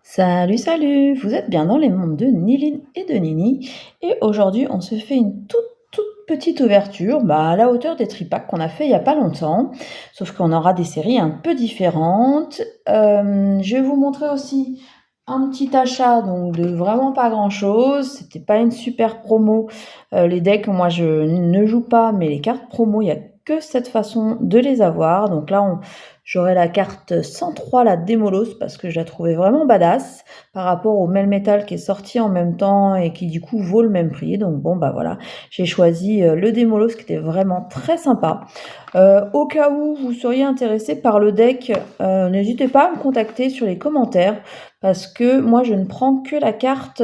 Salut, salut! Vous êtes bien dans les mondes de Niline et de Nini. Et aujourd'hui, on se fait une toute petite ouverture, à la hauteur des tripacks qu'on a fait il y a pas longtemps. Sauf qu'on aura des séries un peu différentes. Je vais vous montrer aussi un petit achat, donc de vraiment pas grand-chose. C'était pas une super promo. Les decks, moi, je ne joue pas, mais les cartes promo, il y a que cette façon de les avoir. Donc là, j'aurai la carte 103, la Démolos, parce que je la trouvais vraiment badass par rapport au Melmetal qui est sorti en même temps et qui du coup vaut le même prix. Donc bon, voilà, j'ai choisi le Démolos qui était vraiment très sympa. Au cas où vous seriez intéressé par le deck, n'hésitez pas à me contacter sur les commentaires parce que moi je ne prends que la carte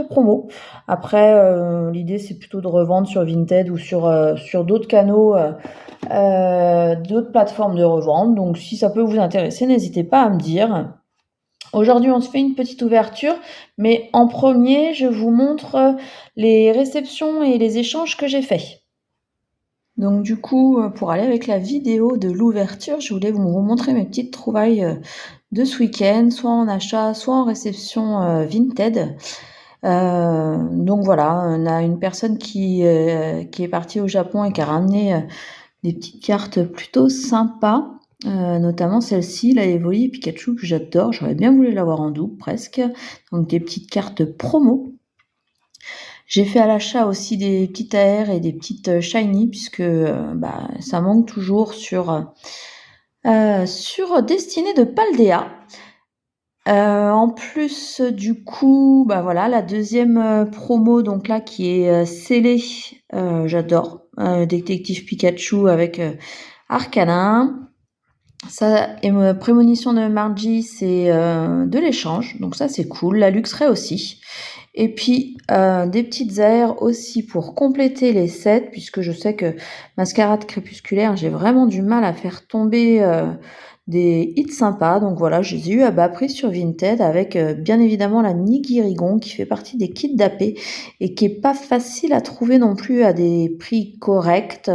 promo. Après, l'idée c'est plutôt de revendre sur Vinted ou sur d'autres canaux. D'autres plateformes de revente. Donc si ça peut vous intéresser, n'hésitez pas à me dire. Aujourd'hui, on se fait une petite ouverture, mais en premier, je vous montre les réceptions et les échanges que j'ai faits. Donc du coup, pour aller avec la vidéo de l'ouverture, je voulais vous montrer mes petites trouvailles de ce week-end, soit en achat, soit en réception Vinted. Donc voilà, on a une personne qui est partie au Japon et qui a ramené des petites cartes plutôt sympas, notamment celle-ci, la Evoli Pikachu, que j'adore. J'aurais bien voulu l'avoir en double, presque. Donc des petites cartes promo. J'ai fait à l'achat aussi des petites AR et des petites shiny, puisque ça manque toujours sur Destinée de Paldea. En plus, du coup, voilà, la deuxième promo, donc là, qui est scellée, j'adore. Détective Pikachu avec Arcanin. Ça, et prémonition de Margie, c'est de l'échange, donc ça c'est cool. La Luxray aussi. Et puis des petites AR aussi pour compléter les sets, puisque je sais que Mascarade Crépusculaire, j'ai vraiment du mal à faire tomber des hits sympas. Donc voilà, je les ai eu à bas prix sur Vinted avec bien évidemment la Nigirigon qui fait partie des kits d'AP et qui est pas facile à trouver non plus à des prix corrects.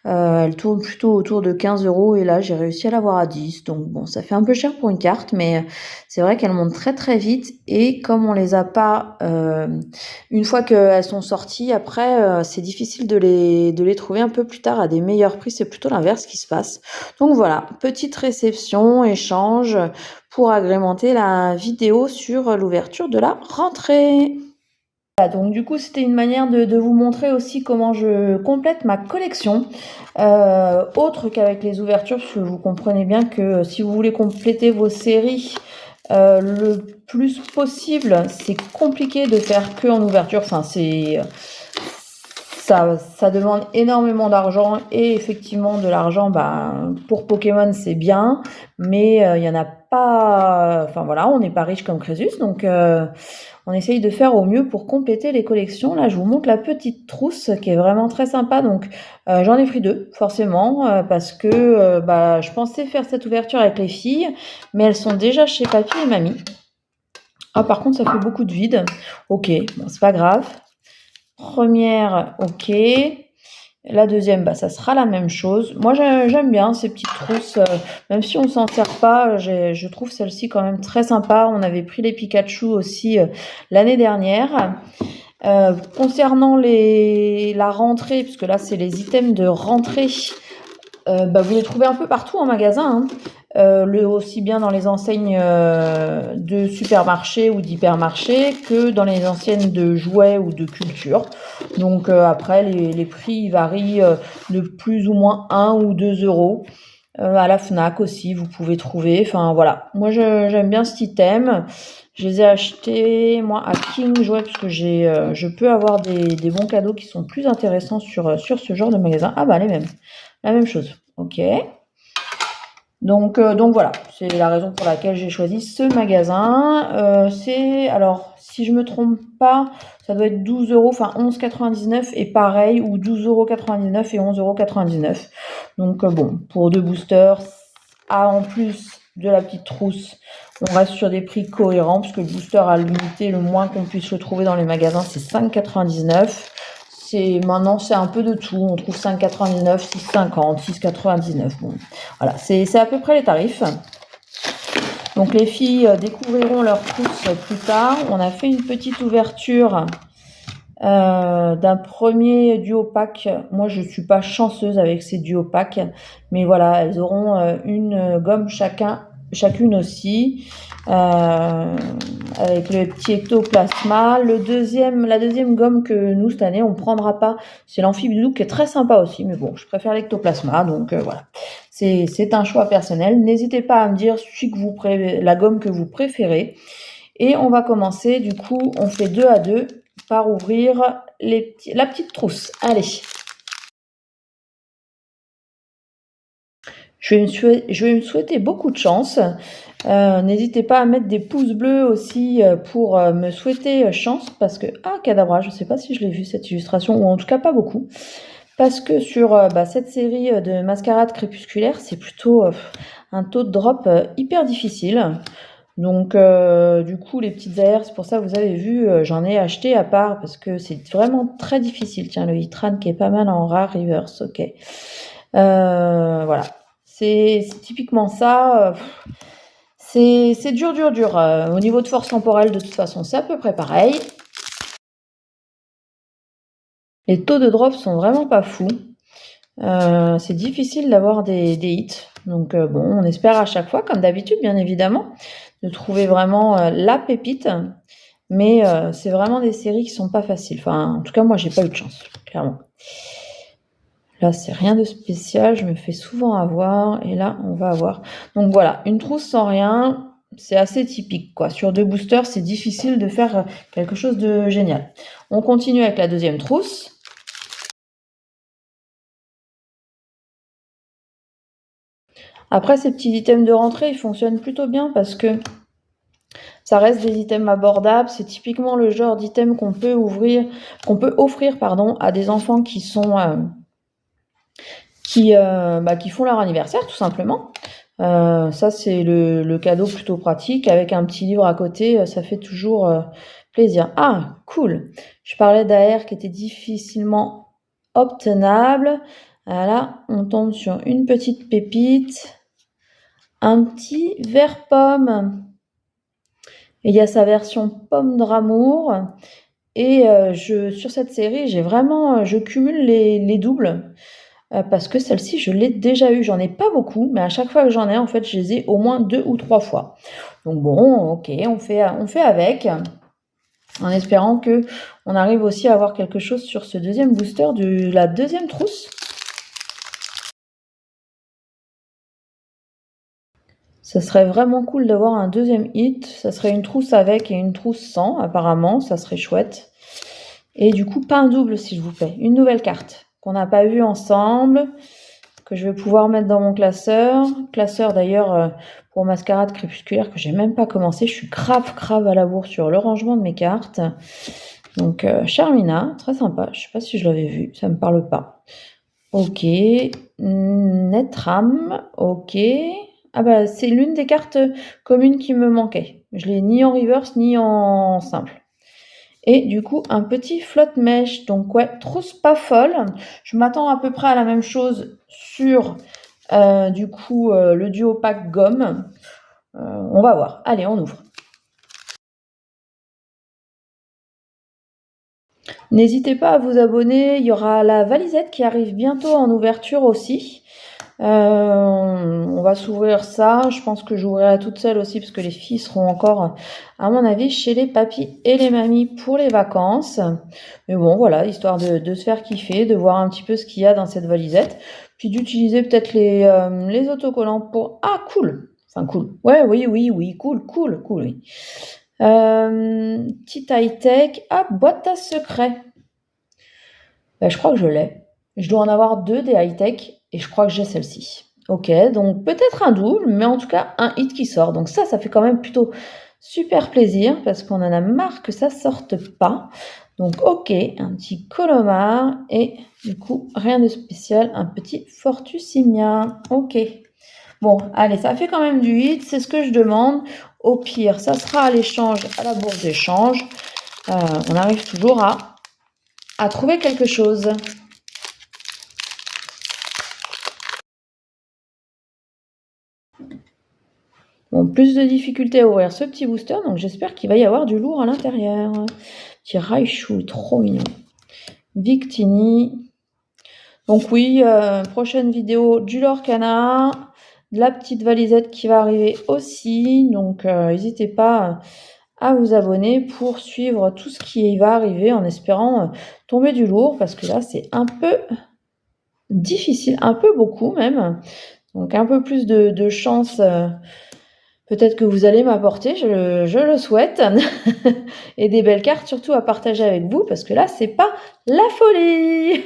Elle tourne plutôt autour de 15 € et là j'ai réussi à l'avoir à 10. Donc bon, ça fait un peu cher pour une carte, mais c'est vrai qu'elles montent très très vite et comme on les a pas une fois qu'elles sont sorties, après c'est difficile de les trouver un peu plus tard à des meilleurs prix. C'est plutôt l'inverse qui se passe. Donc voilà, petite réception, échange pour agrémenter la vidéo sur l'ouverture de la rentrée. Voilà, donc du coup c'était une manière de vous montrer aussi comment je complète ma collection, autre qu'avec les ouvertures, parce que vous comprenez bien que si vous voulez compléter vos séries le plus possible, c'est compliqué de faire que en ouverture. Enfin, ça demande énormément d'argent et effectivement de l'argent, pour Pokémon c'est bien, mais il y en a pas. Enfin voilà, on n'est pas riche comme Crésus, donc on essaye de faire au mieux pour compléter les collections. Là, je vous montre la petite trousse qui est vraiment très sympa. Donc j'en ai pris deux forcément parce que je pensais faire cette ouverture avec les filles, mais elles sont déjà chez papy et mamie. Ah, par contre, ça fait beaucoup de vide. Ok, bon, c'est pas grave. Première, ok. La deuxième, ça sera la même chose. Moi, j'aime bien ces petites trousses, même si on s'en sert pas, je trouve celle-ci quand même très sympa. On avait pris les Pikachu aussi l'année dernière. Concernant la rentrée, puisque là, c'est les items de rentrée, vous les trouvez un peu partout en magasin, aussi bien dans les enseignes de supermarché ou d'hypermarché que dans les enseignes de jouets ou de culture. Donc après, les prix varient de plus ou moins 1 ou 2 €. À la Fnac aussi, vous pouvez trouver. Enfin voilà, moi j'aime bien cet item. Je les ai achetés moi à King Jouet parce que je peux avoir des bons cadeaux qui sont plus intéressants sur ce genre de magasin. Ah les mêmes. La même chose, ok. Donc voilà, c'est la raison pour laquelle j'ai choisi ce magasin. Alors, si je me trompe pas, ça doit être 12 €, enfin 11,99 et pareil, ou 12,99 € et 11,99 €. Donc bon, pour deux boosters, en plus de la petite trousse, on reste sur des prix cohérents, puisque le booster à l'unité, le moins qu'on puisse le trouver dans les magasins, c'est 5,99 €. Maintenant, c'est un peu de tout. On trouve 5,99, 6,50, 6,99. Bon, voilà, c'est à peu près les tarifs. Donc les filles découvriront leur trousse plus tard. On a fait une petite ouverture d'un premier duo pack. Moi, je suis pas chanceuse avec ces duo packs, mais voilà, elles auront une gomme chacune aussi, avec le petit ectoplasma. La deuxième gomme que nous cette année on prendra pas, c'est l'amphibidou qui est très sympa aussi, mais bon, je préfère l'ectoplasma, donc voilà. C'est un choix personnel. N'hésitez pas à me dire la gomme que vous préférez. Et on va commencer, du coup, on fait 2 à 2 par ouvrir la petite trousse. Allez. Je vais me souhaiter beaucoup de chance. N'hésitez pas à mettre des pouces bleus aussi pour me souhaiter chance parce que Cadabra, je ne sais pas si je l'ai vu cette illustration ou en tout cas pas beaucoup parce que sur cette série de mascarades crépusculaires, c'est plutôt un taux de drop hyper difficile. Donc du coup les petites AR, c'est pour ça vous avez vu, j'en ai acheté à part parce que c'est vraiment très difficile. Tiens, le Hitran qui est pas mal en rare reverse, ok. Voilà. C'est typiquement ça. C'est dur. Au niveau de force temporelle, de toute façon, c'est à peu près pareil. Les taux de drop sont vraiment pas fous. C'est difficile d'avoir des hits. Donc bon, on espère à chaque fois, comme d'habitude, bien évidemment, de trouver vraiment la pépite. Mais c'est vraiment des séries qui sont pas faciles. Enfin, en tout cas, moi, j'ai pas eu de chance, clairement. Là, c'est rien de spécial, je me fais souvent avoir, et là, on va avoir. Donc voilà, une trousse sans rien, c'est assez typique, quoi. Sur 2 boosters, c'est difficile de faire quelque chose de génial. On continue avec la deuxième trousse. Après, ces petits items de rentrée, ils fonctionnent plutôt bien parce que ça reste des items abordables. C'est typiquement le genre d'item qu'on peut offrir, à des enfants qui sont qui font leur anniversaire, tout simplement. Ça, c'est le cadeau plutôt pratique. Avec un petit livre à côté, ça fait toujours plaisir. Ah, cool. Je parlais d'AR qui était difficilement obtenable. Là, on tombe sur une petite pépite. Un petit vert pomme. Et il y a sa version pomme d'amour. Et sur cette série, je cumule les doubles. Parce que celle-ci, je l'ai déjà eue. J'en ai pas beaucoup, mais à chaque fois que j'en ai, en fait, je les ai au moins 2 ou 3 fois. Donc bon, ok, on fait avec, en espérant que on arrive aussi à avoir quelque chose sur ce deuxième booster de la deuxième trousse. Ça serait vraiment cool d'avoir un deuxième hit. Ça serait une trousse avec et une trousse sans, apparemment. Ça serait chouette. Et du coup, pas un double, s'il vous plaît. Une nouvelle carte qu'on n'a pas vue ensemble, que je vais pouvoir mettre dans mon classeur. Classeur d'ailleurs pour Mascarade Crépusculaire que j'ai même pas commencé. Je suis grave à la bourre sur le rangement de mes cartes. Donc Charmina, très sympa. Je sais pas si je l'avais vu, ça me parle pas. Ok. Netram, ok. Ah bah c'est l'une des cartes communes qui me manquait. Je l'ai ni en reverse ni en simple. Et du coup, un petit flotte mèche. Donc ouais, trousse pas folle. Je m'attends à peu près à la même chose sur le duo pack gomme. On va voir. Allez, on ouvre. N'hésitez pas à vous abonner. Il y aura la valisette qui arrive bientôt en ouverture aussi. On va s'ouvrir ça. Je pense que j'ouvrirai toute seule aussi parce que les filles seront encore, à mon avis, chez les papis et les mamies pour les vacances. Mais bon, voilà, histoire de se faire kiffer, de voir un petit peu ce qu'il y a dans cette valisette. Puis d'utiliser peut-être les autocollants pour... Ah, cool! Enfin, cool. Ouais, oui, cool, oui. Petite high-tech. Ah, boîte à secret. Je crois que je l'ai. Je dois en avoir 2 des high-tech et je crois que j'ai celle-ci. Ok, donc peut-être un double, mais en tout cas un hit qui sort. Donc ça fait quand même plutôt super plaisir parce qu'on en a marre que ça sorte pas. Donc ok, un petit Colomar et du coup rien de spécial, un petit Fortusimia. Ok. Bon, allez, ça fait quand même du hit, c'est ce que je demande. Au pire, ça sera à l'échange, à la bourse d'échange. On arrive toujours à trouver quelque chose. Bon, plus de difficultés à ouvrir ce petit booster, donc j'espère qu'il va y avoir du lourd à l'intérieur. Petit Raichu, trop mignon. Victini. Donc oui, prochaine vidéo du Lorcana, de la petite valisette qui va arriver aussi. Donc n'hésitez pas à vous abonner pour suivre tout ce qui va arriver en espérant tomber du lourd, parce que là c'est un peu difficile, un peu beaucoup même. Donc un peu plus de chance, peut-être que vous allez m'apporter, je le souhaite. Et des belles cartes surtout à partager avec vous, parce que là c'est pas la folie.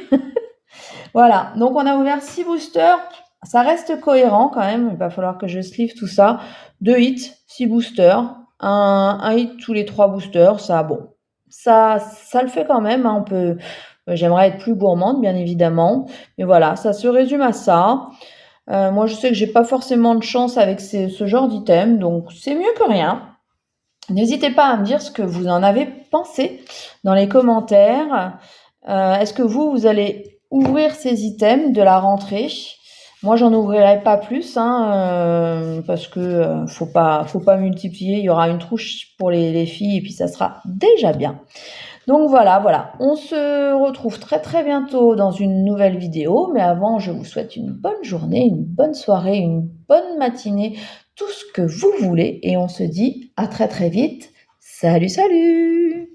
Voilà, donc on a ouvert 6 boosters, ça reste cohérent quand même, il va falloir que je sleeve tout ça. 2 hits, 6 boosters, un hit tous les 3 boosters, ça bon, ça le fait quand même, hein, j'aimerais être plus gourmande bien évidemment, mais voilà, ça se résume à ça. Moi je sais que j'ai pas forcément de chance avec ce genre d'item, donc c'est mieux que rien. N'hésitez pas à me dire ce que vous en avez pensé dans les commentaires. Est-ce que vous allez ouvrir ces items de la rentrée? Moi, j'en ouvrirai pas plus, hein, parce que faut pas multiplier. Il y aura une trouche pour les filles et puis ça sera déjà bien. Donc voilà. On se retrouve très très bientôt dans une nouvelle vidéo. Mais avant, je vous souhaite une bonne journée, une bonne soirée, une bonne matinée, tout ce que vous voulez. Et on se dit à très très vite. Salut, salut!